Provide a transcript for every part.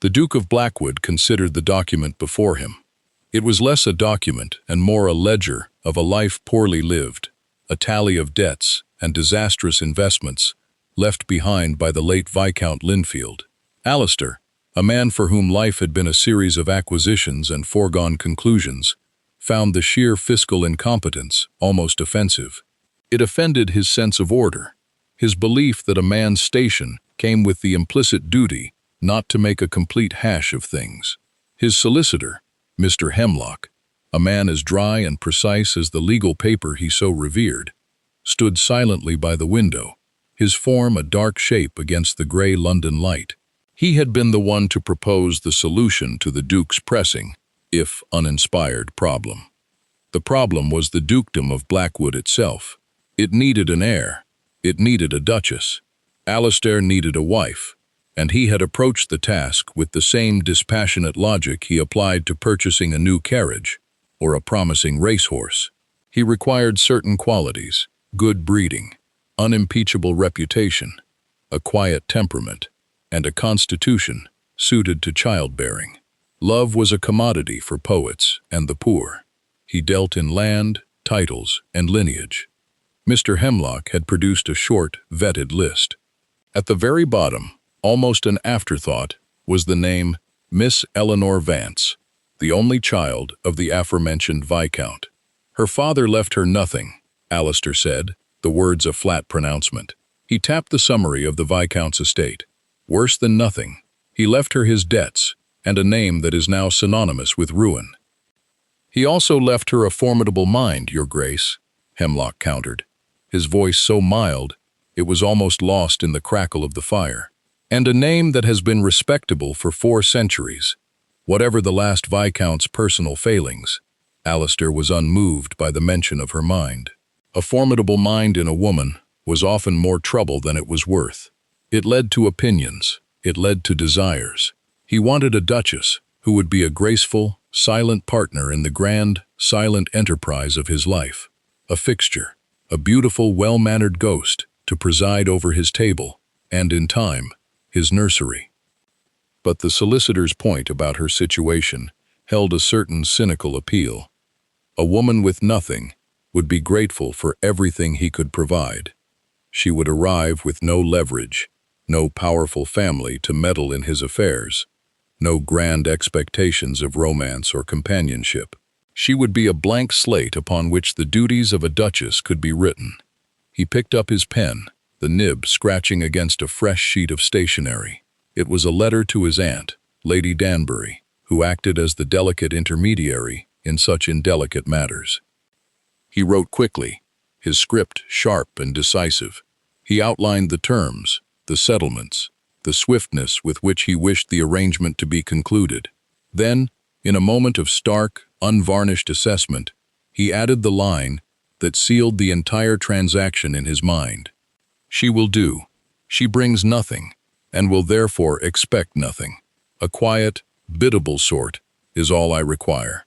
The Duke of Blackwood considered the document before him. It was less a document and more a ledger of a life poorly lived, a tally of debts and disastrous investments left behind by the late Viscount Linfield. Alistair, a man for whom life had been a series of acquisitions and foregone conclusions, found the sheer fiscal incompetence almost offensive. It offended his sense of order, his belief that a man's station came with the implicit duty not to make a complete hash of things. His solicitor, Mr. Hemlock, a man as dry and precise as the legal paper he so revered, stood silently by the window, his form a dark shape against the gray London light. He had been the one to propose the solution to the Duke's pressing, if uninspired, problem. The problem was the dukedom of Blackwood itself. It needed an heir. It needed a duchess. Alistair needed a wife, and he had approached the task with the same dispassionate logic he applied to purchasing a new carriage or a promising racehorse. He required certain qualities: good breeding, unimpeachable reputation, a quiet temperament, and a constitution suited to childbearing. Love was a commodity for poets and the poor. He dealt in land, titles, and lineage. Mr. Hemlock had produced a short, vetted list. At the very bottom, almost an afterthought, was the name Miss Eleanor Vance, the only child of the aforementioned Viscount. Her father left her nothing, Alistair said, the words a flat pronouncement. He tapped the summary of the Viscount's estate. Worse than nothing. He left her his debts, and a name that is now synonymous with ruin. He also left her a formidable mind, Your Grace, Hemlock countered, his voice so mild it was almost lost in the crackle of the fire. And a name that has been respectable for 4 centuries. Whatever the last Viscount's personal failings, Alistair was unmoved by the mention of her mind. A formidable mind in a woman was often more trouble than it was worth. It led to opinions. It led to desires. He wanted a duchess who would be a graceful, silent partner in the grand, silent enterprise of his life. A fixture, a beautiful, well-mannered ghost to preside over his table, and in time, his nursery. But the solicitor's point about her situation held a certain cynical appeal. A woman with nothing would be grateful for everything he could provide. She would arrive with no leverage, no powerful family to meddle in his affairs, no grand expectations of romance or companionship. She would be a blank slate upon which the duties of a duchess could be written. He picked up his pen, the nib scratching against a fresh sheet of stationery. It was a letter to his aunt, Lady Danbury, who acted as the delicate intermediary in such indelicate matters. He wrote quickly, his script sharp and decisive. He outlined the terms, the settlements, the swiftness with which he wished the arrangement to be concluded. Then, in a moment of stark, unvarnished assessment, he added the line that sealed the entire transaction in his mind. She will do. She brings nothing, and will therefore expect nothing. A quiet, biddable sort is all I require.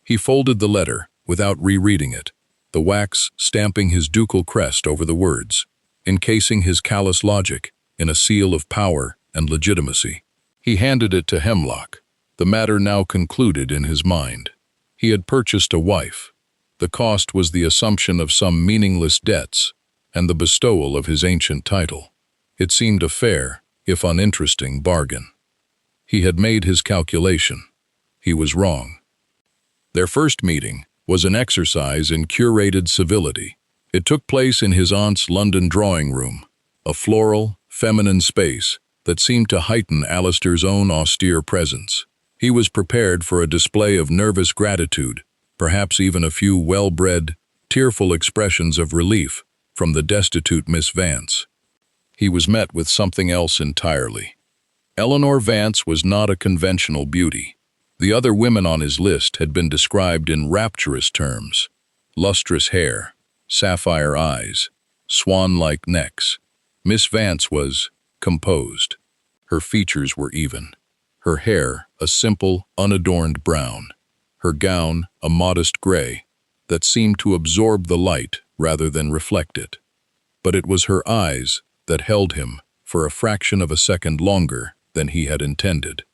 He folded the letter without rereading it, the wax stamping his ducal crest over the words, encasing his callous logic in a seal of power and legitimacy. He handed it to Hemlock, the matter now concluded in his mind. He had purchased a wife. The cost was the assumption of some meaningless debts and the bestowal of his ancient title. It seemed a fair, if uninteresting, bargain. He had made his calculation. He was wrong. Their first meeting was an exercise in curated civility. It took place in his aunt's London drawing room, a floral, feminine space that seemed to heighten Alistair's own austere presence. He was prepared for a display of nervous gratitude, perhaps even a few well-bred, tearful expressions of relief from the destitute Miss Vance. He was met with something else entirely. Eleanor Vance was not a conventional beauty. The other women on his list had been described in rapturous terms: lustrous hair, sapphire eyes, swan-like necks. Miss Vance was composed. Her features were even. Her hair a simple, unadorned brown. Her gown a modest gray that seemed to absorb the light rather than reflect it. But it was her eyes that held him for a fraction of a second longer than he had intended.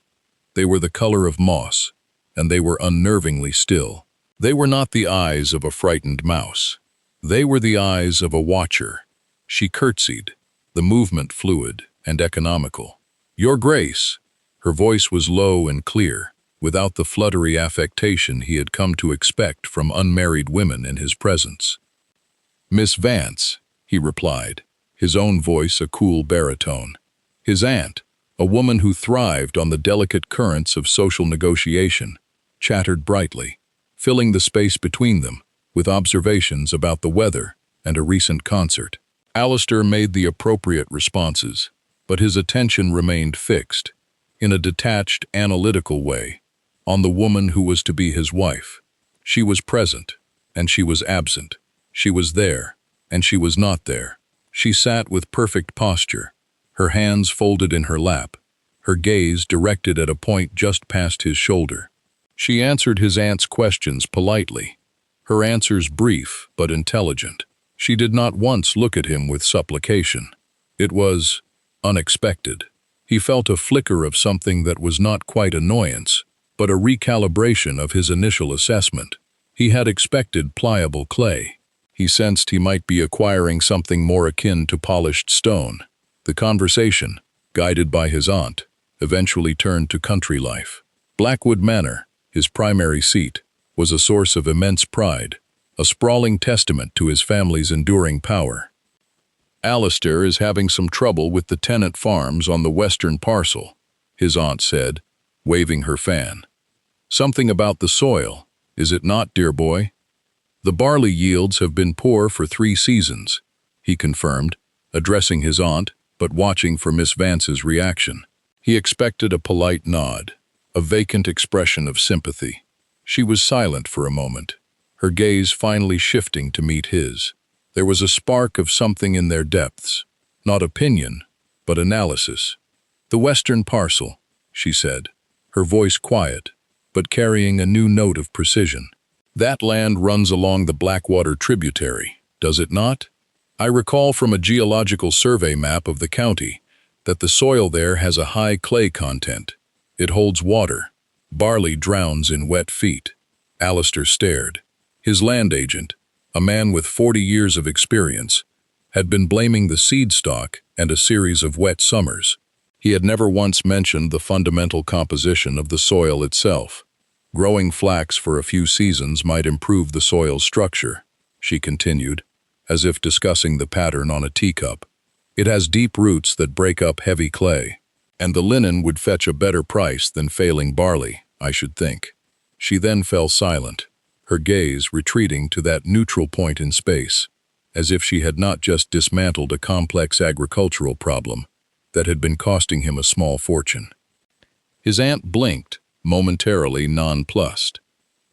They were the color of moss, and they were unnervingly still. They were not the eyes of a frightened mouse. They were the eyes of a watcher. She curtsied, the movement fluid and economical. "Your Grace." Her voice was low and clear, without the fluttery affectation he had come to expect from unmarried women in his presence. "Miss Vance," he replied, his own voice a cool baritone. His aunt, a woman who thrived on the delicate currents of social negotiation, chattered brightly, filling the space between them with observations about the weather and a recent concert. Alistair made the appropriate responses, but his attention remained fixed, in a detached, analytical way, on the woman who was to be his wife. She was present, and she was absent. She was there, and she was not there. She sat with perfect posture, her hands folded in her lap, her gaze directed at a point just past his shoulder. She answered his aunt's questions politely, her answers brief but intelligent. She did not once look at him with supplication. It was unexpected. He felt a flicker of something that was not quite annoyance, but a recalibration of his initial assessment. He had expected pliable clay. He sensed he might be acquiring something more akin to polished stone. The conversation, guided by his aunt, eventually turned to country life. Blackwood Manor, his primary seat, was a source of immense pride, a sprawling testament to his family's enduring power. "Alistair is having some trouble with the tenant farms on the western parcel," his aunt said, waving her fan. "Something about the soil, is it not, dear boy?" "The barley yields have been poor for 3 seasons," he confirmed, addressing his aunt, but watching for Miss Vance's reaction. He expected a polite nod, a vacant expression of sympathy. She was silent for a moment, her gaze finally shifting to meet his. There was a spark of something in their depths, not opinion, but analysis. "The western parcel," she said, her voice quiet, but carrying a new note of precision. "That land runs along the Blackwater tributary, does it not? I recall from a geological survey map of the county that the soil there has a high clay content. It holds water. Barley drowns in wet feet." Alistair stared. His land agent, a man with 40 years of experience, had been blaming the seed stock and a series of wet summers. He had never once mentioned the fundamental composition of the soil itself. "Growing flax for a few seasons might improve the soil's structure," she continued, as if discussing the pattern on a teacup. "It has deep roots that break up heavy clay, and the linen would fetch a better price than failing barley, I should think." She then fell silent, her gaze retreating to that neutral point in space, as if she had not just dismantled a complex agricultural problem that had been costing him a small fortune. His aunt blinked, momentarily nonplussed.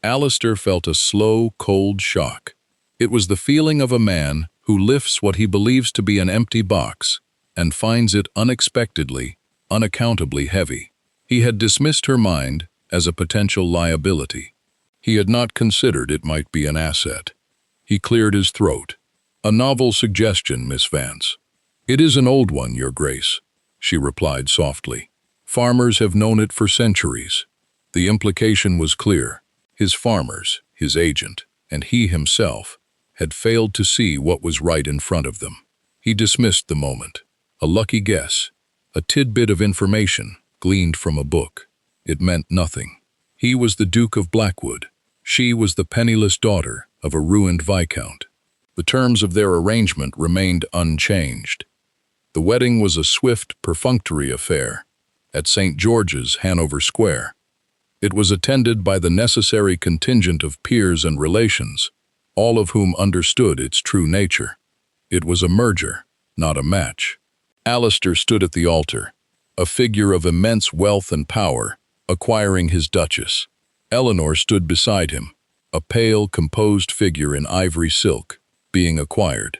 Alistair felt a slow, cold shock. It was the feeling of a man who lifts what he believes to be an empty box and finds it unexpectedly, unaccountably heavy. He had dismissed her mind as a potential liability. He had not considered it might be an asset. He cleared his throat. "A novel suggestion, Miss Vance." "It is an old one, Your Grace," she replied softly. "Farmers have known it for centuries." The implication was clear. His farmers, his agent, and he himself had failed to see what was right in front of them. He dismissed the moment. A lucky guess, a tidbit of information gleaned from a book. It meant nothing. He was the Duke of Blackwood. She was the penniless daughter of a ruined viscount. The terms of their arrangement remained unchanged. The wedding was a swift, perfunctory affair at St. George's, Hanover Square. It was attended by the necessary contingent of peers and relations, all of whom understood its true nature. It was a merger, not a match. Alistair stood at the altar, a figure of immense wealth and power, acquiring his duchess. Eleanor stood beside him, a pale, composed figure in ivory silk, being acquired.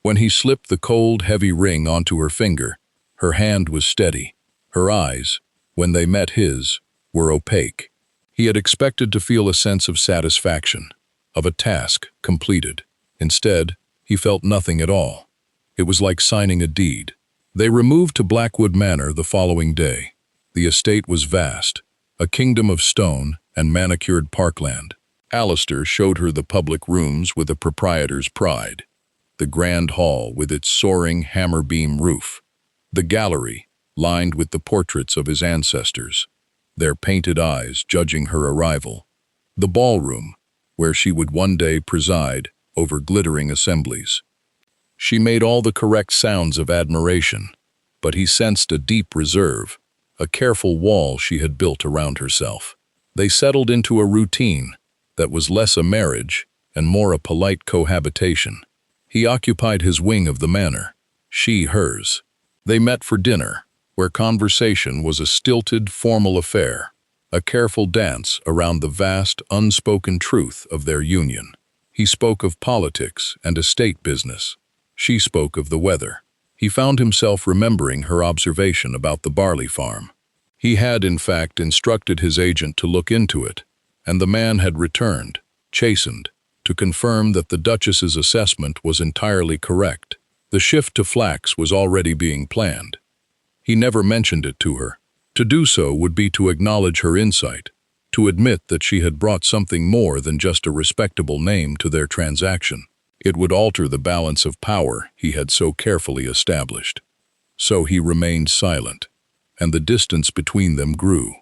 When he slipped the cold, heavy ring onto her finger, her hand was steady. Her eyes, when they met his, were opaque. He had expected to feel a sense of satisfaction, of a task completed. Instead, he felt nothing at all. It was like signing a deed. They removed to Blackwood Manor the following day. The estate was vast, a kingdom of stone and manicured parkland. Alistair showed her the public rooms with a proprietor's pride. The grand hall with its soaring hammer-beam roof. The gallery, lined with the portraits of his ancestors, their painted eyes judging her arrival. The ballroom, where she would one day preside over glittering assemblies. She made all the correct sounds of admiration, but he sensed a deep reserve, a careful wall she had built around herself. They settled into a routine that was less a marriage and more a polite cohabitation. He occupied his wing of the manor, she hers. They met for dinner, where conversation was a stilted, formal affair, a careful dance around the vast, unspoken truth of their union. He spoke of politics and estate business. She spoke of the weather. He found himself remembering her observation about the barley farm. He had, in fact, instructed his agent to look into it, and the man had returned, chastened, to confirm that the Duchess's assessment was entirely correct. The shift to flax was already being planned. He never mentioned it to her. To do so would be to acknowledge her insight, to admit that she had brought something more than just a respectable name to their transaction. It would alter the balance of power he had so carefully established. So he remained silent, and the distance between them grew.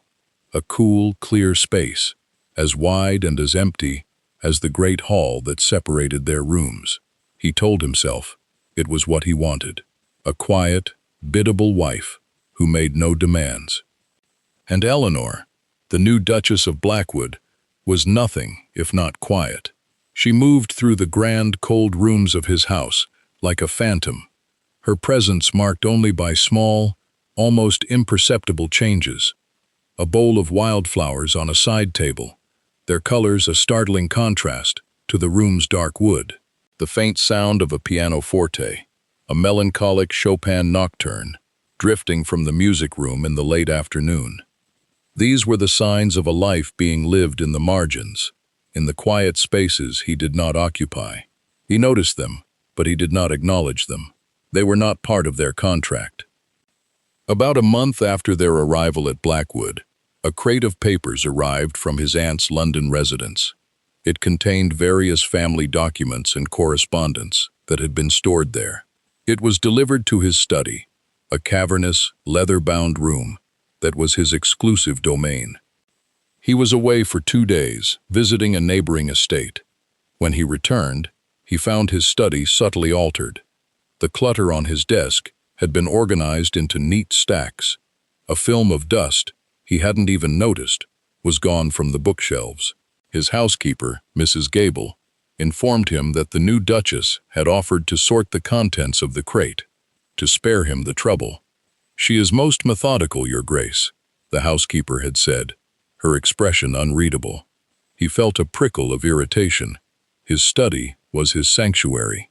A cool, clear space, as wide and as empty as the great hall that separated their rooms. He told himself it was what he wanted, a quiet, biddable wife who made no demands. And Eleanor, the new Duchess of Blackwood, was nothing if not quiet. She moved through the grand, cold rooms of his house like a phantom, her presence marked only by small, almost imperceptible changes. A bowl of wildflowers on a side table, their colors a startling contrast to the room's dark wood. The faint sound of a pianoforte, a melancholic Chopin nocturne, drifting from the music room in the late afternoon. These were the signs of a life being lived in the margins, in the quiet spaces he did not occupy. He noticed them, but he did not acknowledge them. They were not part of their contract. About a month after their arrival at Blackwood, a crate of papers arrived from his aunt's London residence. It contained various family documents and correspondence that had been stored there. It was delivered to his study, a cavernous, leather-bound room that was his exclusive domain. He was away for 2 days, visiting a neighboring estate. When he returned, he found his study subtly altered. The clutter on his desk had been organized into neat stacks. A film of dust he hadn't even noticed was gone from the bookshelves. His housekeeper, Mrs. Gable, informed him that the new Duchess had offered to sort the contents of the crate, to spare him the trouble. "She is most methodical, Your Grace," the housekeeper had said, her expression unreadable. He felt a prickle of irritation. His study was his sanctuary.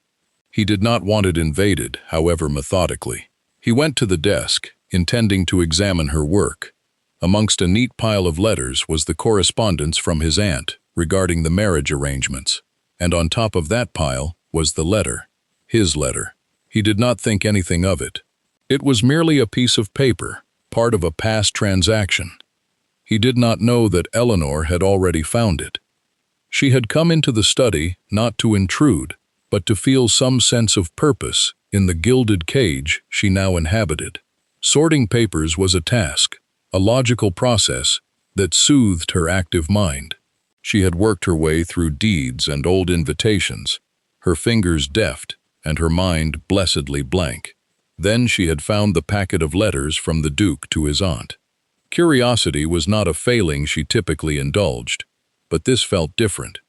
He did not want it invaded, however methodically. He went to the desk, intending to examine her work. Amongst a neat pile of letters was the correspondence from his aunt regarding the marriage arrangements, and on top of that pile was the letter, his letter. He did not think anything of it. It was merely a piece of paper, part of a past transaction. He did not know that Eleanor had already found it. She had come into the study not to intrude, but to feel some sense of purpose in the gilded cage she now inhabited. Sorting papers was a task, a logical process that soothed her active mind. She had worked her way through deeds and old invitations, her fingers deft and her mind blessedly blank. Then she had found the packet of letters from the Duke to his aunt. Curiosity was not a failing she typically indulged, but this felt different.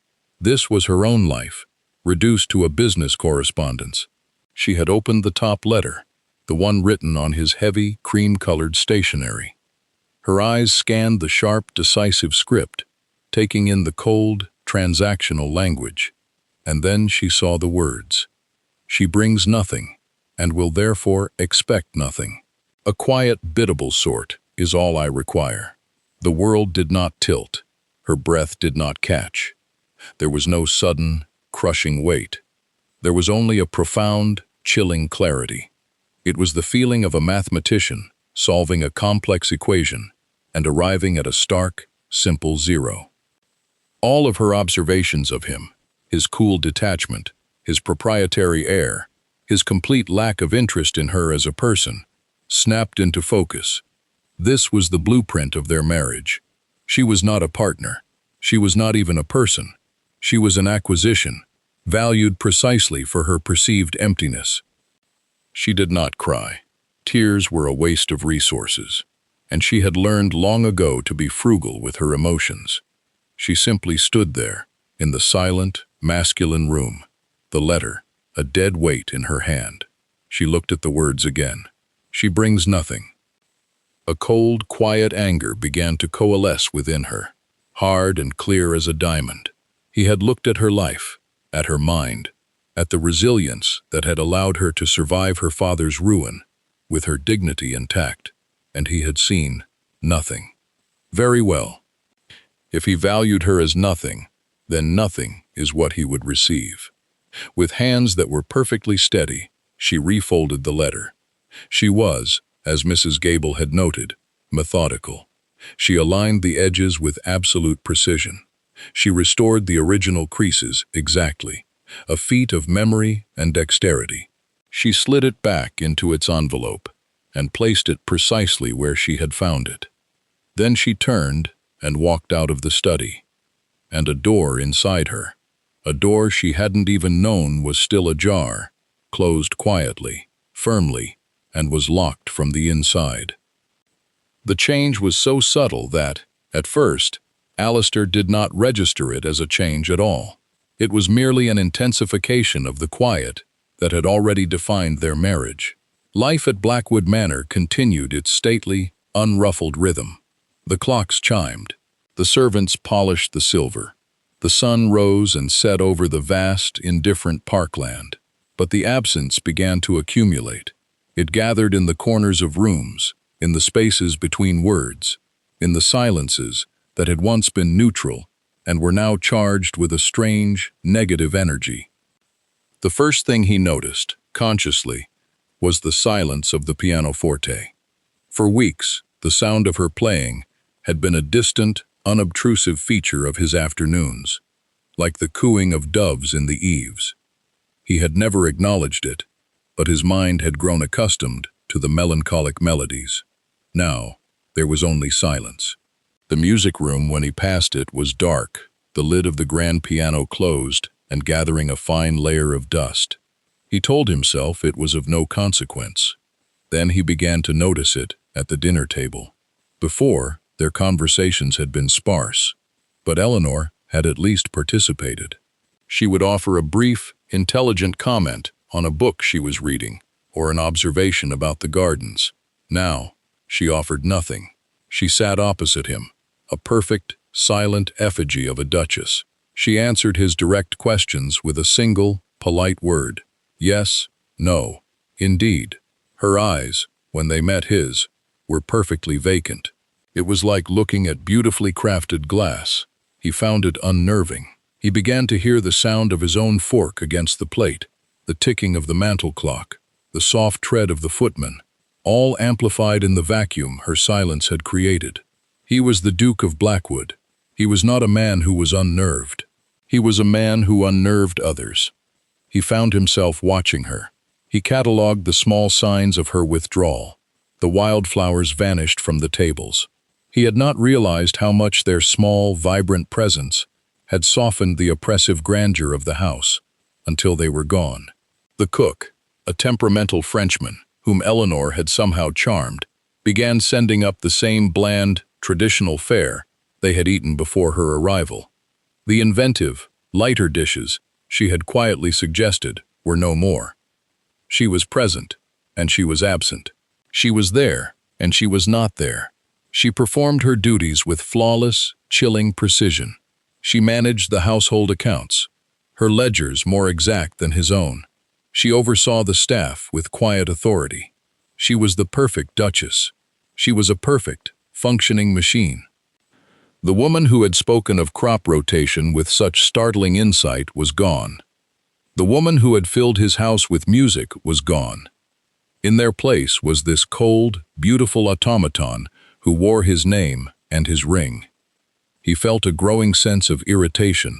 This was her own life, reduced to a business correspondence. She had opened the top letter, the one written on his heavy, cream-colored stationery. Her eyes scanned the sharp, decisive script, taking in the cold, transactional language. And then she saw the words. "She brings nothing, and will therefore expect nothing. A quiet, biddable sort is all I require." The world did not tilt. Her breath did not catch. There was no sudden, crushing weight. There was only a profound, chilling clarity. It was the feeling of a mathematician solving a complex equation, and arriving at a stark, simple zero. All of her observations of him, his cool detachment, his proprietary air, his complete lack of interest in her as a person, snapped into focus. This was the blueprint of their marriage. She was not a partner. She was not even a person. She was an acquisition, valued precisely for her perceived emptiness. She did not cry. Tears were a waste of resources, and she had learned long ago to be frugal with her emotions. She simply stood there, in the silent, masculine room, the letter, a dead weight in her hand. She looked at the words again. She brings nothing. A cold, quiet anger began to coalesce within her, hard and clear as a diamond. He had looked at her life, at her mind, at the resilience that had allowed her to survive her father's ruin, with her dignity intact, and he had seen nothing. Very well. If he valued her as nothing, then nothing is what he would receive. With hands that were perfectly steady, she refolded the letter. She was, as Mrs. Gable had noted, methodical. She aligned the edges with absolute precision. She restored the original creases exactly, a feat of memory and dexterity. She slid it back into its envelope and placed it precisely where she had found it. Then she turned and walked out of the study. And a door inside her, a door she hadn't even known was still ajar, closed quietly, firmly, and was locked from the inside. The change was so subtle that, at first, Alistair did not register it as a change at all. It was merely an intensification of the quiet that had already defined their marriage. Life at Blackwood Manor continued its stately, unruffled rhythm. The clocks chimed. The servants polished the silver. The sun rose and set over the vast, indifferent parkland. But the absence began to accumulate. It gathered in the corners of rooms, in the spaces between words, in the silences that had once been neutral and were now charged with a strange, negative energy. The first thing he noticed, consciously, was the silence of the pianoforte. For weeks, the sound of her playing had been a distant, unobtrusive feature of his afternoons, like the cooing of doves in the eaves. He had never acknowledged it, but his mind had grown accustomed to the melancholic melodies. Now, there was only silence. The music room, when he passed it, was dark, the lid of the grand piano closed and gathering a fine layer of dust. He told himself it was of no consequence. Then he began to notice it at the dinner table. Before, their conversations had been sparse, but Eleanor had at least participated. She would offer a brief, intelligent comment on a book she was reading, or an observation about the gardens. Now, she offered nothing. She sat opposite him, a perfect, silent effigy of a duchess. She answered his direct questions with a single, polite word. Yes, no, indeed. Her eyes, when they met his, were perfectly vacant. It was like looking at beautifully crafted glass. He found it unnerving. He began to hear the sound of his own fork against the plate, the ticking of the mantel clock, the soft tread of the footman, all amplified in the vacuum her silence had created. He was the Duke of Blackwood. He was not a man who was unnerved. He was a man who unnerved others. He found himself watching her. He catalogued the small signs of her withdrawal. The wildflowers vanished from the tables. He had not realized how much their small, vibrant presence had softened the oppressive grandeur of the house, until they were gone. The cook, a temperamental Frenchman, whom Eleanor had somehow charmed, began sending up the same bland, traditional fare they had eaten before her arrival. The inventive, lighter dishes she had quietly suggested were no more. She was present, and she was absent. She was there, and she was not there. She performed her duties with flawless, chilling precision. She managed the household accounts, her ledgers more exact than his own. She oversaw the staff with quiet authority. She was the perfect duchess. She was a perfect, functioning machine. The woman who had spoken of crop rotation with such startling insight was gone. The woman who had filled his house with music was gone. In their place was this cold, beautiful automaton who wore his name and his ring. He felt a growing sense of irritation,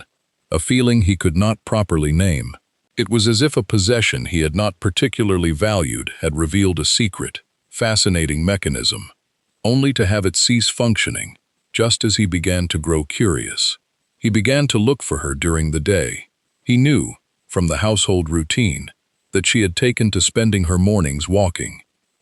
a feeling he could not properly name. It was as if a possession he had not particularly valued had revealed a secret, fascinating mechanism, only to have it cease functioning, just as he began to grow curious. He began to look for her during the day. He knew, from the household routine, that she had taken to spending her mornings walking.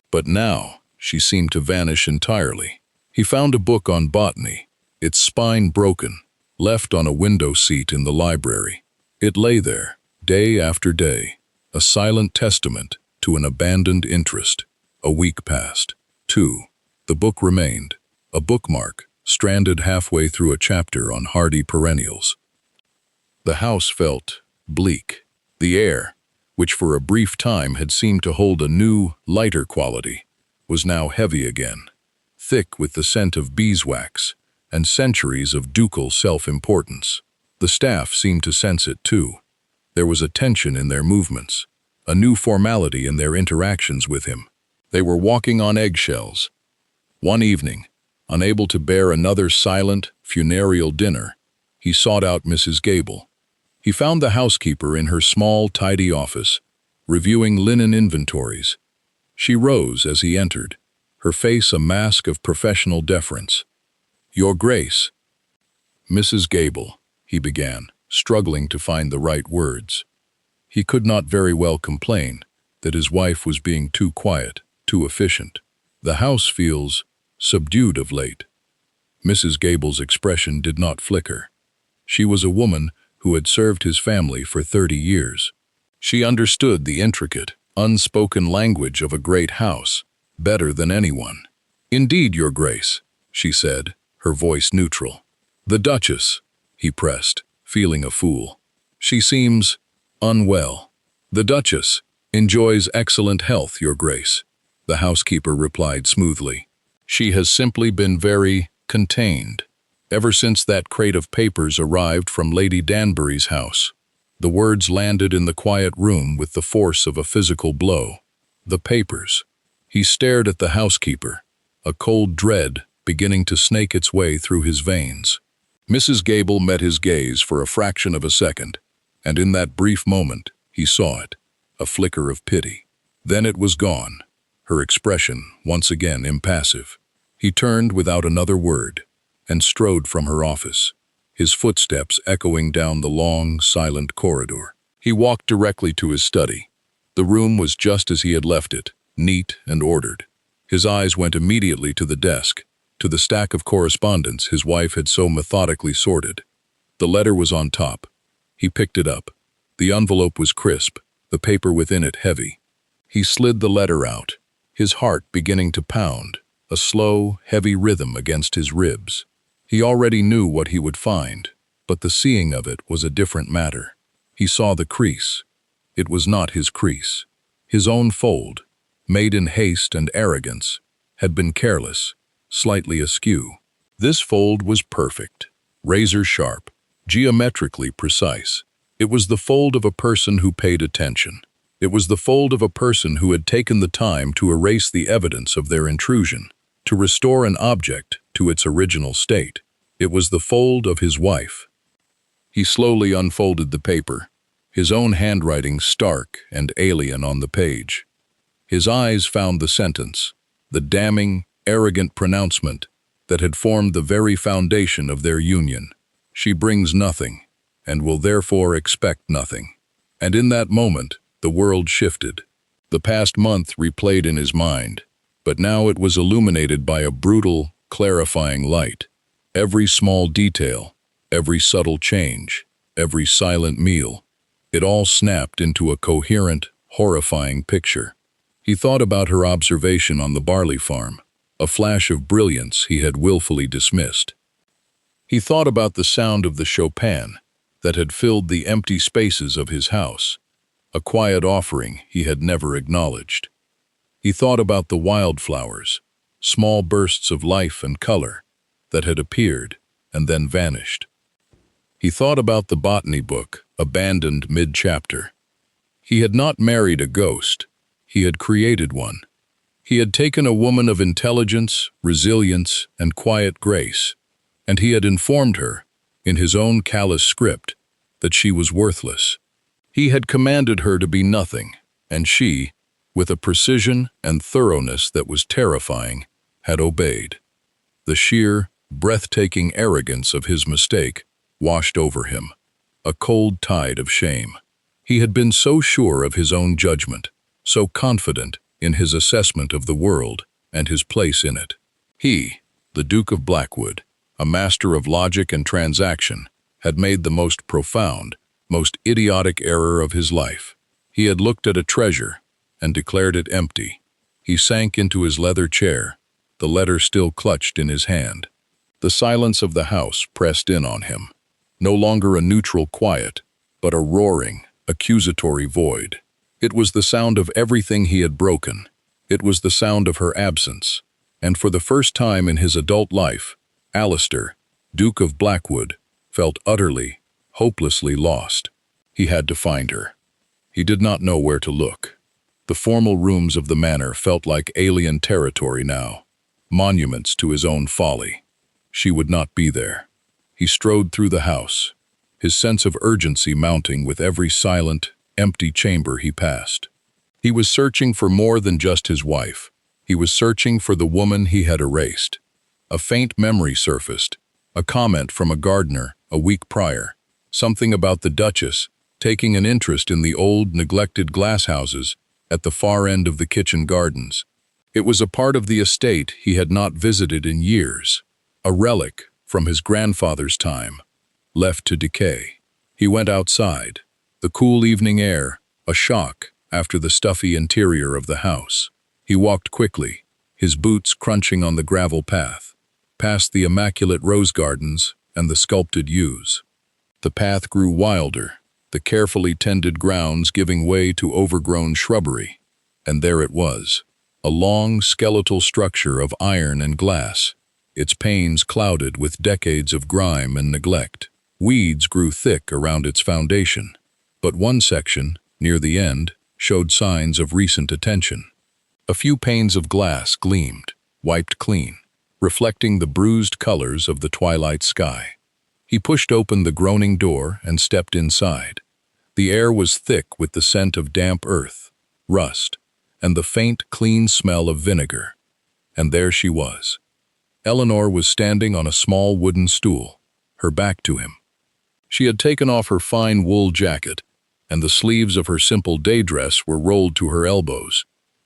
But now, she seemed to vanish entirely. He found a book on botany, its spine broken, left on a window seat in the library. It lay there, day after day, a silent testament to an abandoned interest. A week passed. 2. The book remained, a bookmark, stranded halfway through a chapter on hardy perennials. The house felt bleak. The air, which for a brief time had seemed to hold a new, lighter quality, was now heavy again, thick with the scent of beeswax and centuries of ducal self-importance. The staff seemed to sense it too. There was a tension in their movements, a new formality in their interactions with him. They were walking on eggshells. One evening, unable to bear another silent, funereal dinner, he sought out Mrs. Gable. He found the housekeeper in her small, tidy office, reviewing linen inventories. She rose as he entered, her face a mask of professional deference. "Your Grace." "Mrs. Gable," he began, struggling to find the right words. He could not very well complain that his wife was being too quiet, too efficient. "The house feels subdued of late." Mrs. Gable's expression did not flicker. She was a woman who had served his family for 30 years. She understood the intricate, unspoken language of a great house better than anyone. "Indeed, Your Grace," she said, her voice neutral. "The Duchess," he pressed, feeling a fool. "She seems unwell." "The Duchess enjoys excellent health, Your Grace," the housekeeper replied smoothly. "She has simply been very contained ever since that crate of papers arrived from Lady Danbury's house." The words landed in the quiet room with the force of a physical blow. The papers. He stared at the housekeeper, a cold dread beginning to snake its way through his veins. Mrs. Gable met his gaze for a fraction of a second, and in that brief moment, he saw it, a flicker of pity. Then it was gone, her expression once again impassive. He turned without another word and strode from her office, his footsteps echoing down the long, silent corridor. He walked directly to his study. The room was just as he had left it, neat and ordered. His eyes went immediately to the desk, to the stack of correspondence his wife had so methodically sorted. The letter was on top. He picked it up. The envelope was crisp, the paper within it heavy. He slid the letter out, his heart beginning to pound, a slow, heavy rhythm against his ribs. He already knew what he would find, but the seeing of it was a different matter. He saw the crease. It was not his crease. His own fold, made in haste and arrogance, had been careless, slightly askew. This fold was perfect, razor-sharp, geometrically precise. It was the fold of a person who paid attention. It was the fold of a person who had taken the time to erase the evidence of their intrusion, to restore an object to its original state. It was the fold of his wife. He slowly unfolded the paper, his own handwriting stark and alien on the page. His eyes found the sentence, the damning, arrogant pronouncement that had formed the very foundation of their union. "She brings nothing, and will therefore expect nothing." And in that moment, the world shifted. The past month replayed in his mind, but now it was illuminated by a brutal, clarifying light. Every small detail, every subtle change, every silent meal, it all snapped into a coherent, horrifying picture. He thought about her observation on the barley farm, a flash of brilliance he had willfully dismissed. He thought about the sound of the Chopin that had filled the empty spaces of his house, a quiet offering he had never acknowledged. He thought about the wildflowers, small bursts of life and color, that had appeared and then vanished. He thought about the botany book, abandoned mid-chapter. He had not married a ghost, he had created one. He had taken a woman of intelligence, resilience, and quiet grace, and he had informed her, in his own callous script, that she was worthless. He had commanded her to be nothing, and she, with a precision and thoroughness that was terrifying, had obeyed. The sheer, breathtaking arrogance of his mistake washed over him, a cold tide of shame. He had been so sure of his own judgment, so confident in his assessment of the world and his place in it. He, the Duke of Blackwood, a master of logic and transaction, had made the most profound, most idiotic error of his life. He had looked at a treasure and declared it empty. He sank into his leather chair, the letter still clutched in his hand. The silence of the house pressed in on him, no longer a neutral quiet, but a roaring, accusatory void. It was the sound of everything he had broken. It was the sound of her absence. And for the first time in his adult life, Alistair, Duke of Blackwood, felt utterly, hopelessly lost. He had to find her. He did not know where to look. The formal rooms of the manor felt like alien territory now, monuments to his own folly. She would not be there. He strode through the house, his sense of urgency mounting with every silent, empty chamber he passed. He was searching for more than just his wife. He was searching for the woman he had erased. A faint memory surfaced, a comment from a gardener a week prior, something about the Duchess taking an interest in the old, neglected glasshouses at the far end of the kitchen gardens. It was a part of the estate he had not visited in years, a relic from his grandfather's time, left to decay. He went outside, the cool evening air, a shock after the stuffy interior of the house. He walked quickly, his boots crunching on the gravel path, past the immaculate rose gardens and the sculpted yews. The path grew wilder, the carefully tended grounds giving way to overgrown shrubbery. And there it was, a long, skeletal structure of iron and glass, its panes clouded with decades of grime and neglect. Weeds grew thick around its foundation, but one section, near the end, showed signs of recent attention. A few panes of glass gleamed, wiped clean, reflecting the bruised colors of the twilight sky. He pushed open the groaning door and stepped inside. The air was thick with the scent of damp earth, rust, and the faint, clean smell of vinegar. And there she was. Eleanor was standing on a small wooden stool, her back to him. She had taken off her fine wool jacket, and the sleeves of her simple day dress were rolled to her elbows.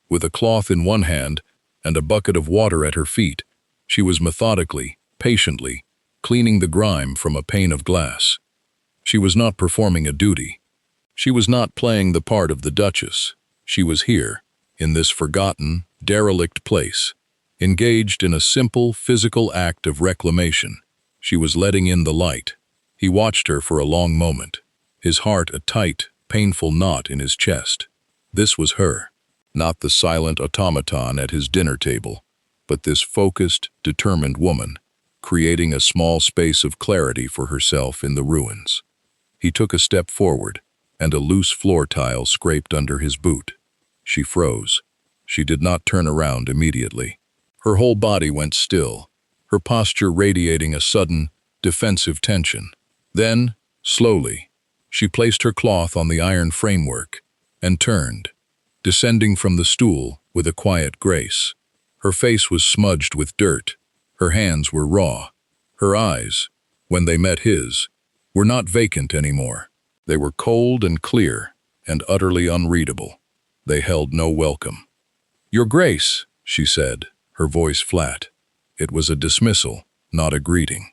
With a cloth in one hand and a bucket of water at her feet, she was methodically, patiently, cleaning the grime from a pane of glass. She was not performing a duty. She was not playing the part of the Duchess. She was here, in this forgotten, derelict place, engaged in a simple, physical act of reclamation. She was letting in the light. He watched her for a long moment, his heart a tight, painful knot in his chest. This was her, not the silent automaton at his dinner table, but this focused, determined woman, creating a small space of clarity for herself in the ruins. He took a step forward, and a loose floor tile scraped under his boot. She froze. She did not turn around immediately. Her whole body went still, her posture radiating a sudden, defensive tension. Then, slowly, she placed her cloth on the iron framework and turned, descending from the stool with a quiet grace. Her face was smudged with dirt. Her hands were raw. Her eyes, when they met his, were not vacant anymore. They were cold and clear and utterly unreadable. They held no welcome. "Your Grace," she said, her voice flat. It was a dismissal, not a greeting.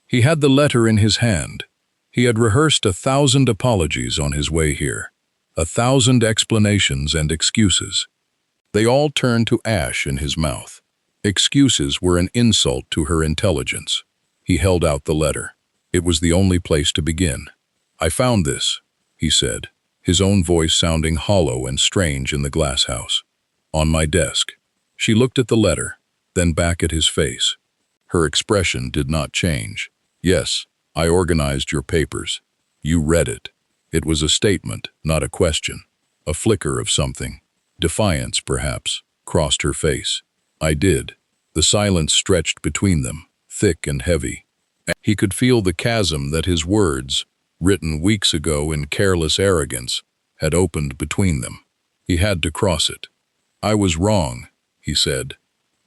He had the letter in his hand. He had rehearsed 1,000 apologies on his way here, 1,000 explanations and excuses. They all turned to ash in his mouth. Excuses were an insult to her intelligence. He held out the letter. It was the only place to begin. "I found this," he said, his own voice sounding hollow and strange in the glass house. "On my desk." She looked at the letter, then back at his face. Her expression did not change. "Yes, I organized your papers. You read it." It was a statement, not a question. A flicker of something. Defiance, perhaps. crossed her face. I did. The silence stretched between them, thick and heavy. He could feel the chasm that his words, written weeks ago in careless arrogance, had opened between them. He had to cross it. I was wrong, he said.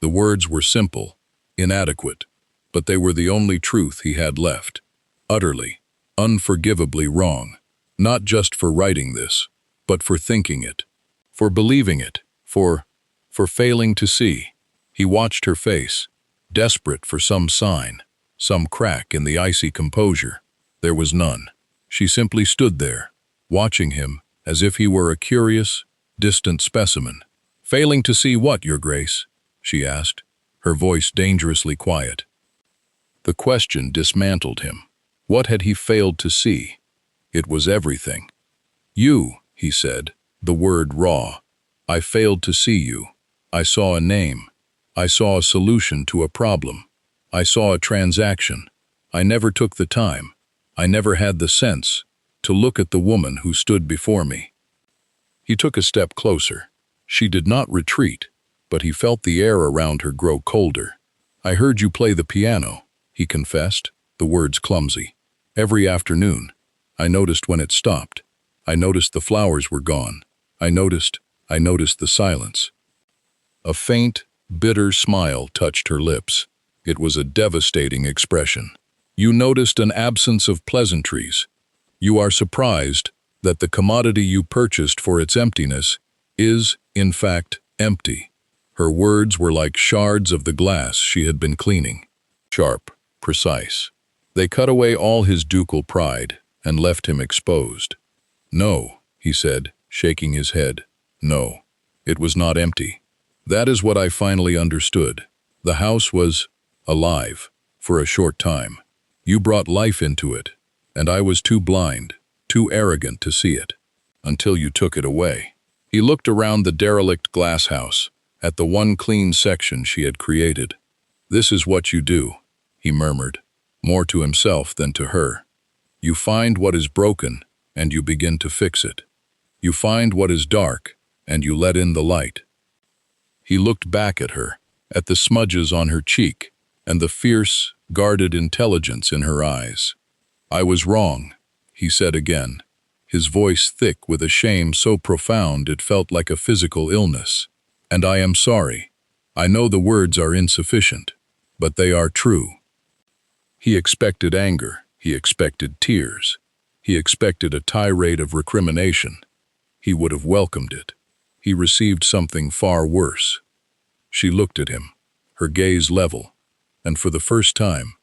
The words were simple, inadequate, but they were the only truth he had left. Utterly, unforgivably wrong. Not just for writing this, but for thinking it, for believing it, for failing to see. He watched her face, desperate for some sign, some crack in the icy composure. There was none. She simply stood there, watching him as if he were a curious, distant specimen. "Failing to see what, Your Grace?" she asked, her voice dangerously quiet. The question dismantled him. What had he failed to see? It was everything. "You," he said, the word raw. "I failed to see you. I saw a name. I saw a solution to a problem. I saw a transaction. I never took the time. I never had the sense to look at the woman who stood before me." He took a step closer. She did not retreat, but he felt the air around her grow colder. "I heard you play the piano," he confessed, the words clumsy. "Every afternoon. I noticed when it stopped. I noticed the flowers were gone. I noticed the silence." A faint, bitter smile touched her lips. It was a devastating expression. "You noticed an absence of pleasantries. You are surprised that the commodity you purchased for its emptiness is, in fact, empty." Her words were like shards of the glass she had been cleaning. Sharp, precise. They cut away all his ducal pride and left him exposed. "No," he said, shaking his head. "No, it was not empty. That is what I finally understood. The house was alive for a short time. You brought life into it, and I was too blind, too arrogant to see it, until you took it away." He looked around the derelict glass house, at the one clean section she had created. "This is what you do," he murmured, more to himself than to her. "You find what is broken, and you begin to fix it. You find what is dark, and you let in the light." He looked back at her, at the smudges on her cheek, and the fierce, guarded intelligence in her eyes. "I was wrong," he said again, his voice thick with a shame so profound it felt like a physical illness. "And I am sorry. I know the words are insufficient, but they are true." He expected anger. He expected tears. He expected a tirade of recrimination. He would have welcomed it. He received something far worse. She looked at him, her gaze level, and for the first time,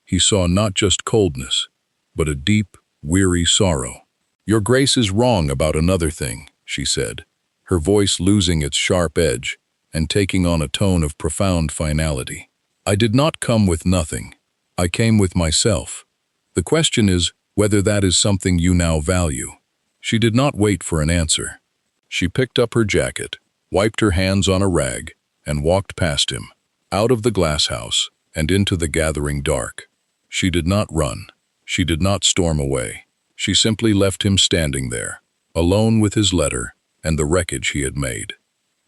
he saw not just coldness, but a deep, weary sorrow. "Your Grace is wrong about another thing," she said, her voice losing its sharp edge and taking on a tone of profound finality. "I did not come with nothing. I came with myself. The question is whether that is something you now value." She did not wait for an answer. She picked up her jacket, wiped her hands on a rag, and walked past him, out of the glass house and into the gathering dark. She did not run. She did not storm away. She simply left him standing there, alone with his letter and the wreckage he had made.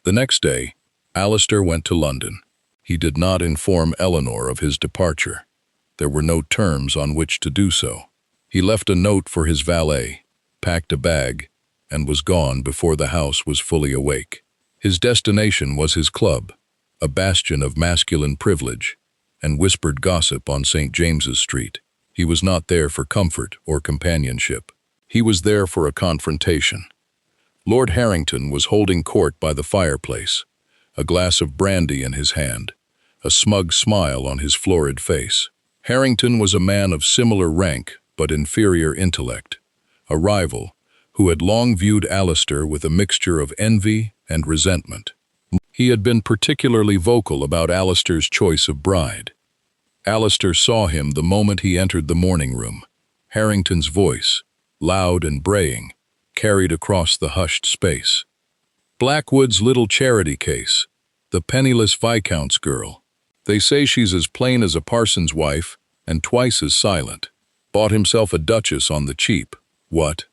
The next day, Alistair went to London. He did not inform Eleanor of his departure. There were no terms on which to do so. He left a note for his valet, packed a bag, and was gone before the house was fully awake. His destination was his club, a bastion of masculine privilege and whispered gossip on St. James's Street. He was not there for comfort or companionship. He was there for a confrontation. Lord Harrington was holding court by the fireplace, a glass of brandy in his hand, a smug smile on his florid face. Harrington was a man of similar rank but inferior intellect, a rival who had long viewed Alistair with a mixture of envy and resentment. He had been particularly vocal about Alistair's choice of bride. Alistair saw him the moment he entered the morning room. Harrington's voice, loud and braying, carried across the hushed space. "Blackwood's little charity case, the penniless Viscount's girl. They say she's as plain as a parson's wife and twice as silent. Bought himself a duchess on the cheap. What?"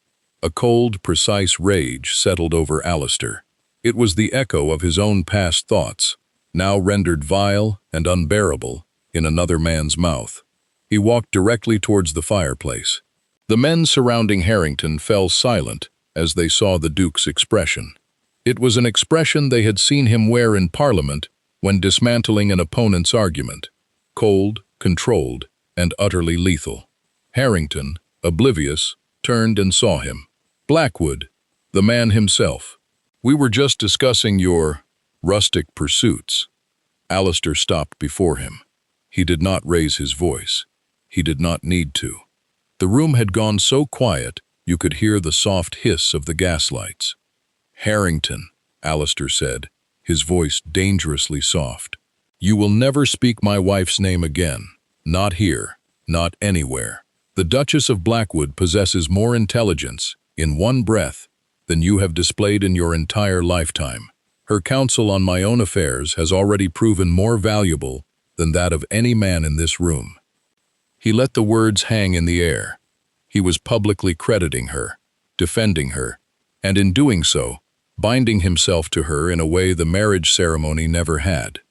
A cold, precise rage settled over Alistair. It was the echo of his own past thoughts, now rendered vile and unbearable in another man's mouth. He walked directly towards the fireplace. The men surrounding Harrington fell silent as they saw the Duke's expression. It was an expression they had seen him wear in Parliament when dismantling an opponent's argument, cold, controlled, and utterly lethal. Harrington, oblivious, turned and saw him. Blackwood, the man himself. "We were just discussing your rustic pursuits." Alistair stopped before him. He did not raise his voice. He did not need to. The room had gone so quiet you could hear the soft hiss of the gaslights. "Harrington," Alistair said, his voice dangerously soft. "You will never speak my wife's name again. Not here, not anywhere. The Duchess of Blackwood possesses more intelligence, in one breath, than you have displayed in your entire lifetime. Her counsel on my own affairs has already proven more valuable than that of any man in this room." He let the words hang in the air. He was publicly crediting her, defending her, and in doing so, binding himself to her in a way the marriage ceremony never had.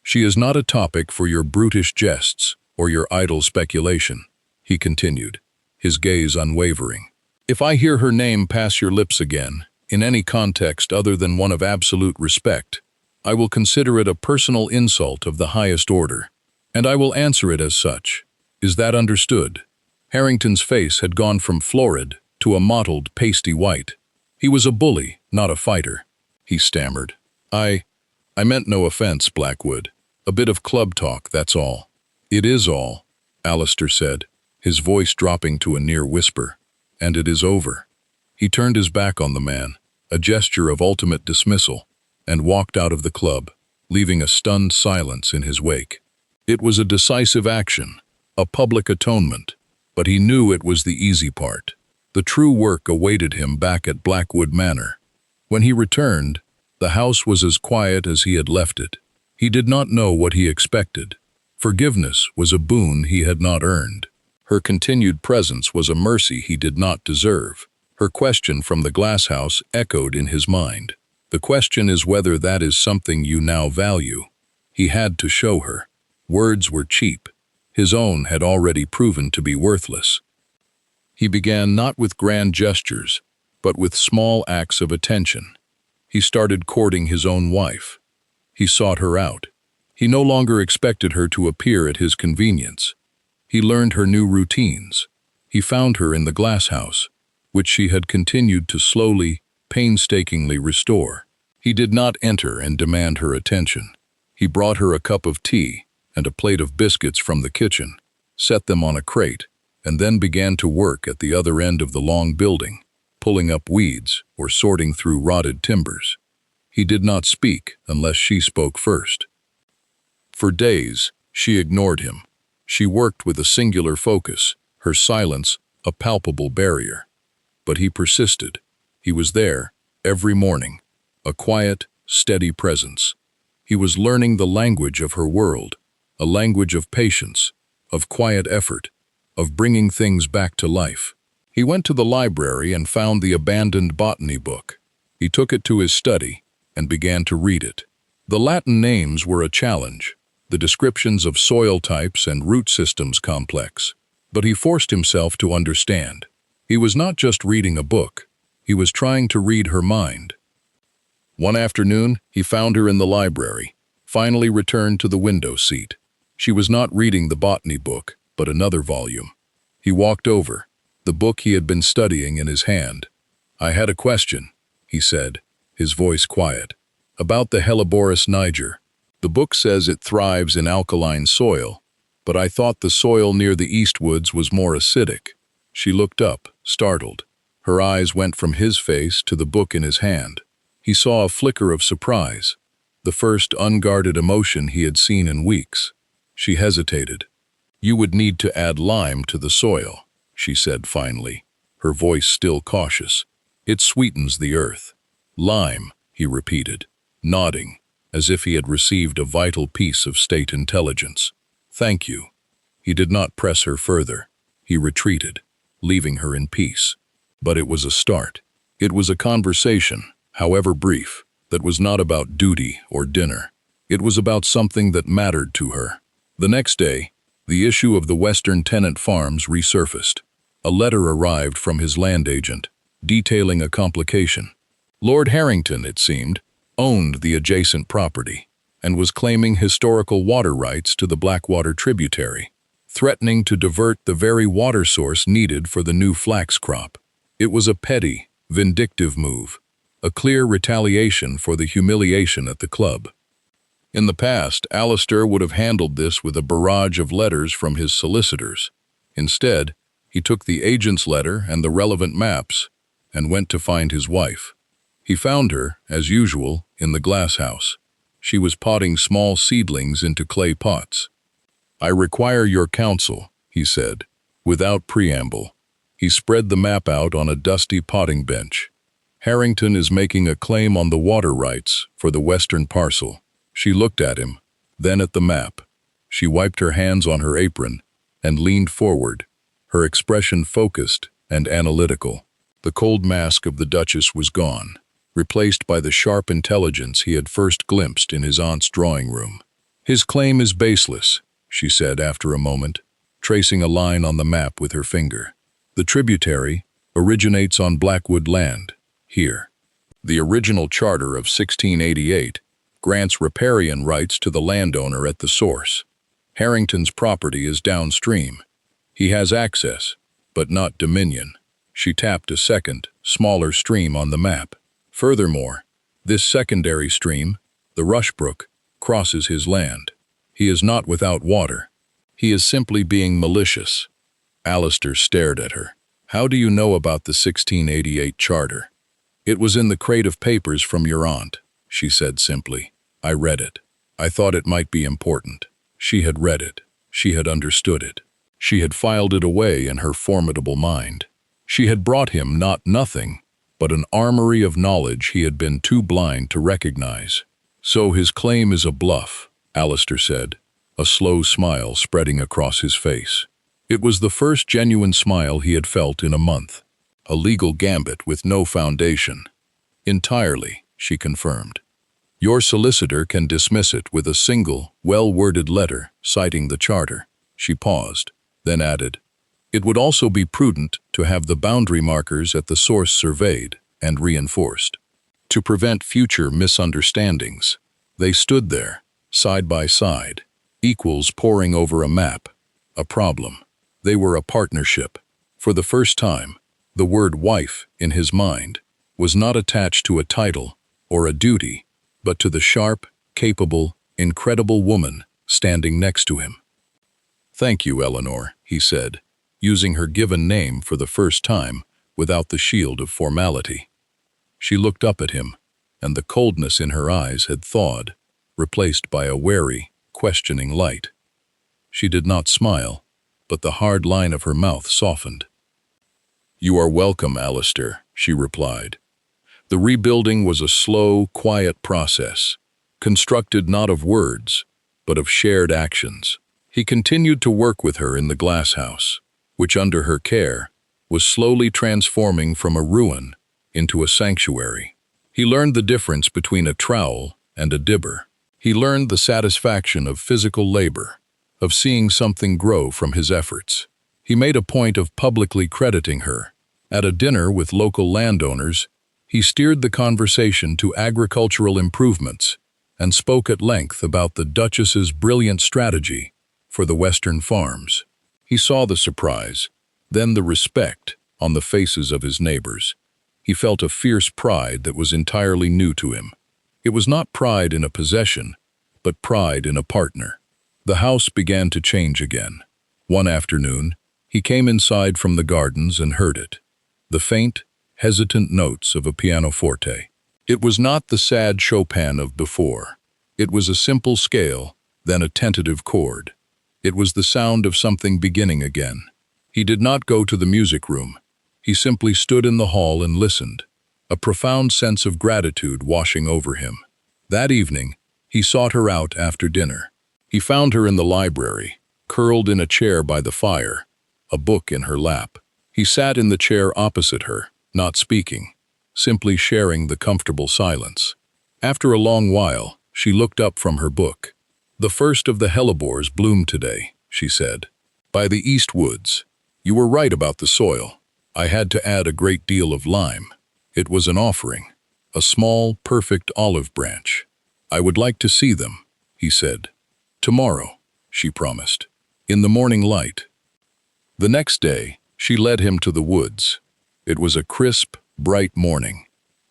"She is not a topic for your brutish jests or your idle speculation," he continued, his gaze unwavering. "If I hear her name pass your lips again, in any context other than one of absolute respect, I will consider it a personal insult of the highest order, and I will answer it as such. Is that understood?" Harrington's face had gone from florid to a mottled, pasty white. He was a bully, not a fighter. He stammered. I meant no offense, Blackwood. A bit of club talk, that's all." "It is all," Alistair said, his voice dropping to a near whisper. "And it is over." He turned his back on the man, a gesture of ultimate dismissal, and walked out of the club, leaving a stunned silence in his wake. It was a decisive action, a public atonement, but he knew it was the easy part. The true work awaited him back at Blackwood Manor. When he returned, the house was as quiet as he had left it. He did not know what he expected. Forgiveness was a boon he had not earned. Her continued presence was a mercy he did not deserve. Her question from the glass house echoed in his mind. "The question is whether that is something you now value." He had to show her. Words were cheap. His own had already proven to be worthless. He began not with grand gestures, but with small acts of attention. He started courting his own wife. He sought her out. He no longer expected her to appear at his convenience. He learned her new routines. He found her in the glass house, which she had continued to slowly, painstakingly restore. He did not enter and demand her attention. He brought her a cup of tea and a plate of biscuits from the kitchen, set them on a crate, and then began to work at the other end of the long building, pulling up weeds or sorting through rotted timbers. He did not speak unless she spoke first. For days, she ignored him. She worked with a singular focus, her silence a palpable barrier. But he persisted. He was there, every morning, a quiet, steady presence. He was learning the language of her world, a language of patience, of quiet effort, of bringing things back to life. He went to the library and found the abandoned botany book. He took it to his study and began to read it. The Latin names were a challenge, the descriptions of soil types and root systems complex. But he forced himself to understand. He was not just reading a book, he was trying to read her mind. One afternoon, he found her in the library, finally returned to the window seat. She was not reading the botany book, but another volume. He walked over, the book he had been studying in his hand. "I had a question," he said, his voice quiet, "about the Helleborus niger. The book says it thrives in alkaline soil, but I thought the soil near the Eastwoods was more acidic." She looked up, startled. Her eyes went from his face to the book in his hand. He saw a flicker of surprise, the first unguarded emotion he had seen in weeks. She hesitated. "You would need to add lime to the soil," she said finally, her voice still cautious. "It sweetens the earth." "Lime," he repeated, nodding, as if he had received a vital piece of state intelligence. "Thank you." He did not press her further. He retreated, leaving her in peace. But it was a start. It was a conversation, however brief. that was not about duty or dinner. It was about something that mattered to her. The next day, the issue of the Western Tenant Farms resurfaced. A letter arrived from his land agent, detailing a complication. Lord Harrington, it seemed, owned the adjacent property and was claiming historical water rights to the Blackwater tributary, threatening to divert the very water source needed for the new flax crop. It was a petty, vindictive move, a clear retaliation for the humiliation at the club. In the past, Alistair would have handled this with a barrage of letters from his solicitors. Instead, he took the agent's letter and the relevant maps and went to find his wife. He found her, as usual, in the glass house. She was potting small seedlings into clay pots. "I require your counsel," he said, without preamble. He spread the map out on a dusty potting bench. "Harrington is making a claim on the water rights for the western parcel." She looked at him, then at the map. She wiped her hands on her apron and leaned forward, her expression focused and analytical. The cold mask of the Duchess was gone, replaced by the sharp intelligence he had first glimpsed in his aunt's drawing room. "His claim is baseless," she said after a moment, tracing a line on the map with her finger. "The tributary originates on Blackwood land, here. The original charter of 1688 grants riparian rights to the landowner at the source. Harrington's property is downstream. He has access, but not dominion." She tapped a second, smaller stream on the map. "Furthermore, this secondary stream, the Rushbrook, crosses his land. He is not without water. He is simply being malicious." Alistair stared at her. "How do you know about the 1688 charter?" "It was in the crate of papers from your aunt," she said simply. "I read it. I thought it might be important." She had read it. She had understood it. She had filed it away in her formidable mind. She had brought him not nothing, but an armory of knowledge he had been too blind to recognize. "So his claim is a bluff," Alistair said, a slow smile spreading across his face. It was the first genuine smile he had felt in a month. "A legal gambit with no foundation." "Entirely," she confirmed. "Your solicitor can dismiss it with a single, well-worded letter citing the charter." She paused, then added, "It would also be prudent to have the boundary markers at the source surveyed and reinforced, to prevent future misunderstandings." They stood there, side by side, equals poring over a map, a problem. They were a partnership. For the first time, the word wife, in his mind, was not attached to a title or a duty, but to the sharp, capable, incredible woman standing next to him. "Thank you, Eleanor," he said, using her given name for the first time without the shield of formality. She looked up at him, and the coldness in her eyes had thawed, replaced by a wary, questioning light. She did not smile, but the hard line of her mouth softened. "You are welcome, Alistair," she replied. The rebuilding was a slow, quiet process, constructed not of words, but of shared actions. He continued to work with her in the glass house, which under her care was slowly transforming from a ruin into a sanctuary. He learned the difference between a trowel and a dibber. He learned the satisfaction of physical labor, of seeing something grow from his efforts. He made a point of publicly crediting her. At a dinner with local landowners, he steered the conversation to agricultural improvements and spoke at length about the Duchess's brilliant strategy for the Western farms. He saw the surprise, then the respect on the faces of his neighbors. He felt a fierce pride that was entirely new to him. It was not pride in a possession, but pride in a partner. The house began to change again. One afternoon, he came inside from the gardens and heard it. The faint, hesitant notes of a pianoforte. It was not the sad Chopin of before. It was a simple scale, then a tentative chord. It was the sound of something beginning again. He did not go to the music room. He simply stood in the hall and listened, a profound sense of gratitude washing over him. That evening, he sought her out after dinner. He found her in the library, curled in a chair by the fire, a book in her lap. He sat in the chair opposite her, not speaking, simply sharing the comfortable silence. After a long while, she looked up from her book. "The first of the hellebores bloomed today," she said. "By the east woods. You were right about the soil. I had to add a great deal of lime. It was an offering. A small, perfect olive branch. I would like to see them," he said. "Tomorrow," she promised. "In the morning light." The next day, she led him to the woods. It was a crisp, bright morning,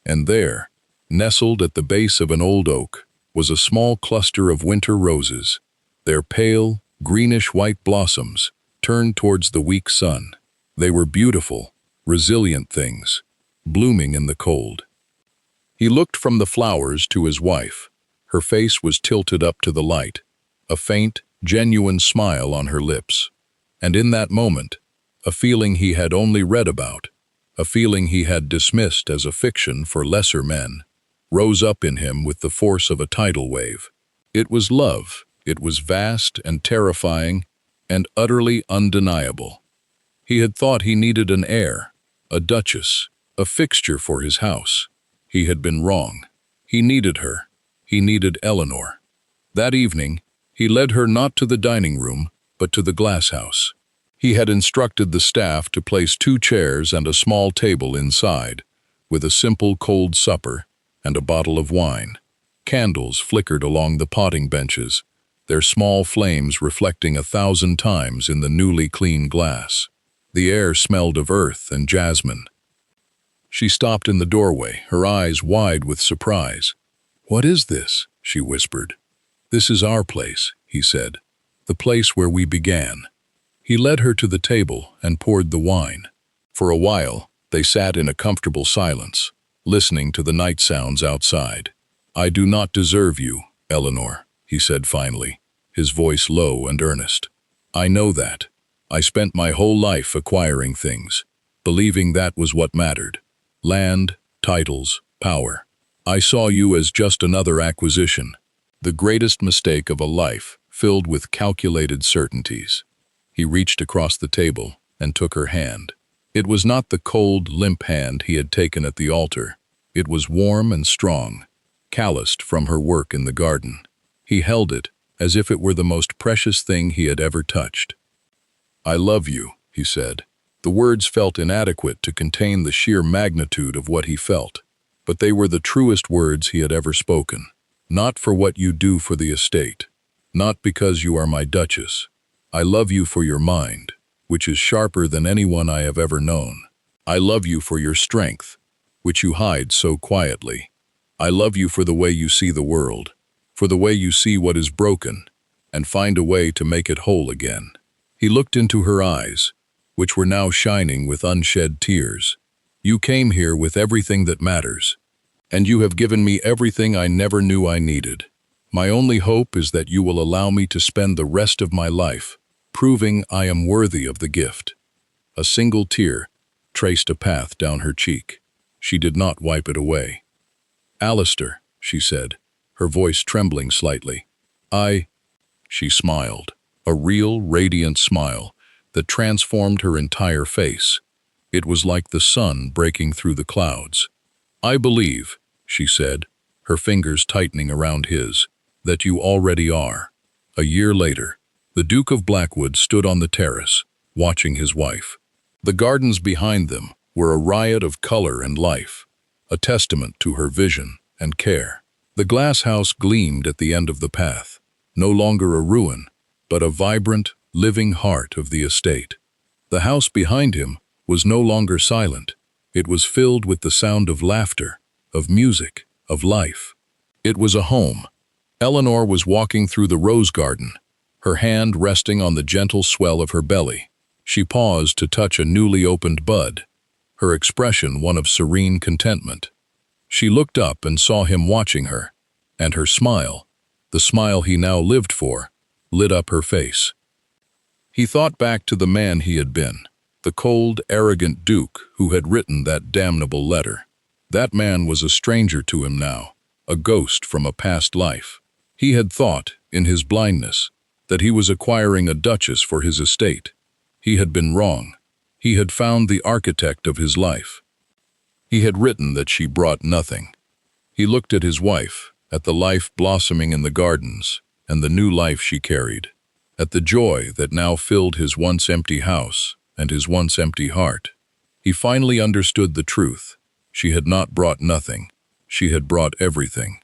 and there, nestled at the base of an old oak, was a small cluster of winter roses, their pale, greenish-white blossoms turned towards the weak sun. They were beautiful, resilient things, blooming in the cold. He looked from the flowers to his wife. Her face was tilted up to the light, a faint, genuine smile on her lips. And in that moment, a feeling he had only read about, a feeling he had dismissed as a fiction for lesser men, rose up in him with the force of a tidal wave. It was love. It was vast and terrifying and utterly undeniable. He had thought he needed an heir, a duchess, a fixture for his house. He had been wrong. He needed her. He needed Eleanor. That evening, he led her not to the dining room, but to the glass house. He had instructed the staff to place 2 chairs and a small table inside, with a simple cold supper and a bottle of wine. Candles flickered along the potting benches, their small flames reflecting 1,000 times in the newly clean glass. The air smelled of earth and jasmine. She stopped in the doorway, her eyes wide with surprise. "What is this?" she whispered. "This is our place," he said, "the place where we began." He led her to the table and poured the wine. For a while, they sat in a comfortable silence, listening to the night sounds outside. "I do not deserve you, Eleanor," he said finally, his voice low and earnest. "I know that. I spent my whole life acquiring things, believing that was what mattered. Land, titles, power. I saw you as just another acquisition, the greatest mistake of a life filled with calculated certainties." He reached across the table and took her hand. It was not the cold, limp hand he had taken at the altar. It was warm and strong, calloused from her work in the garden. He held it as if it were the most precious thing he had ever touched. "I love you," he said. The words felt inadequate to contain the sheer magnitude of what he felt, but they were the truest words he had ever spoken. "Not for what you do for the estate, not because you are my duchess. I love you for your mind, which is sharper than anyone I have ever known. I love you for your strength, which you hide so quietly. I love you for the way you see the world, for the way you see what is broken, and find a way to make it whole again." He looked into her eyes, which were now shining with unshed tears. "You came here with everything that matters, and you have given me everything I never knew I needed. My only hope is that you will allow me to spend the rest of my life proving I am worthy of the gift." A single tear traced a path down her cheek. She did not wipe it away. "Alistair," she said, her voice trembling slightly. She smiled, a real, radiant smile that transformed her entire face. It was like the sun breaking through the clouds. "I believe," she said, her fingers tightening around his, "that you already are." A year later, the Duke of Blackwood stood on the terrace, watching his wife. The gardens behind them were a riot of color and life, a testament to her vision and care. The glass house gleamed at the end of the path, no longer a ruin, but a vibrant, living heart of the estate. The house behind him was no longer silent. It was filled with the sound of laughter, of music, of life. It was a home. Eleanor was walking through the rose garden, her hand resting on the gentle swell of her belly. She paused to touch a newly opened bud, her expression one of serene contentment. She looked up and saw him watching her, and her smile, the smile he now lived for, lit up her face. He thought back to the man he had been, the cold, arrogant duke who had written that damnable letter. That man was a stranger to him now, a ghost from a past life. He had thought, in his blindness, that he was acquiring a duchess for his estate. He had been wrong. He had found the architect of his life. He had written that she brought nothing. He looked at his wife, at the life blossoming in the gardens, and the new life she carried, at the joy that now filled his once empty house and his once empty heart. He finally understood the truth. She had not brought nothing. She had brought everything.